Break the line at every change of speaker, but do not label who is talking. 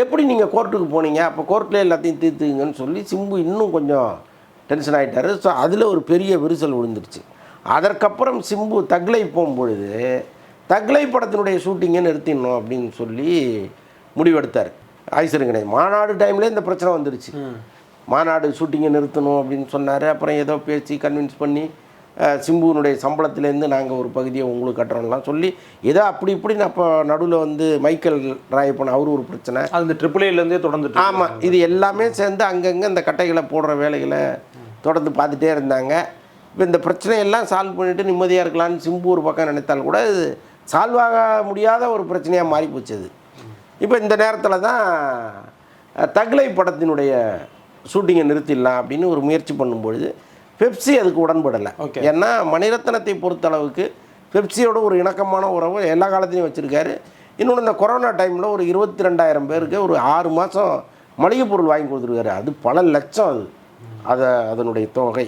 எப்படி நீங்கள் கோர்ட்டுக்கு போனீங்க, அப்போ கோர்ட்டில் எல்லாத்தையும் தீர்த்துங்கன்னு சொல்லி சிம்பு இன்னும் கொஞ்சம் டென்ஷன் ஆகிட்டார். ஸோ அதில் ஒரு பெரிய விரிசல் விழுந்துருச்சு. அதற்கப்புறம் சிம்பு தக்லை போகும்பொழுது தக்லை படத்தினுடைய ஷூட்டிங்கை நிறுத்திடணும் அப்படின்னு சொல்லி முடிவெடுத்தார். ஐஸ்வர்யா மாநாடு டைம்லேயே இந்த பிரச்சனை வந்துருச்சு. மாநாடு ஷூட்டிங்கை நிறுத்தணும் அப்படின்னு சொன்னார். அப்புறம் ஏதோ பேசி கன்வின்ஸ் பண்ணி சிம்புனுடைய சம்பளத்திலேருந்து நாங்கள் ஒரு பகுதியை உங்களுக்கு கட்டுறோம்லாம் சொல்லி ஏதோ அப்படி இப்படின்னு அப்போ நடுவில் வந்து மைக்கேல் ராயப்பன் அவரு ஒரு பிரச்சனை,
அது இந்த AAAலேருந்தே தொடர்ந்து.
ஆமாம், இது எல்லாமே சேர்ந்து அங்கங்கே இந்த கட்டைகளை போடுற வேலைகளை தொடர்ந்து பார்த்துட்டே இருந்தாங்க. இப்போ இந்த பிரச்சனையெல்லாம் சால்வ் பண்ணிவிட்டு நிம்மதியாக இருக்கலான்னு சிம்பு ஒரு பக்கம் நினைத்தால் கூட இது சால்வ் ஆக முடியாத ஒரு பிரச்சனையாக மாறி போச்சு. அது இப்போ இந்த நேரத்தில் தான் தக்லை படத்தினுடைய ஷூட்டிங்கை நிறுத்திடலாம் அப்படின்னு ஒரு முயற்சி பண்ணும்பொழுது பெப்சி அதுக்கு உடன்படலை. ஏன்னா மணிரத்னத்தை பொறுத்தளவுக்கு பெப்சியோட ஒரு இணக்கமான உறவு எல்லா காலத்துலையும் வச்சுருக்காரு. இன்னொன்று இந்த கொரோனா டைமில் ஒரு 22,000 பேருக்கு ஒரு 6 மாதம் மளிகை பொருள் வாங்கி கொடுத்துருக்காரு. அது பல லட்சம், அதனுடைய தொகை.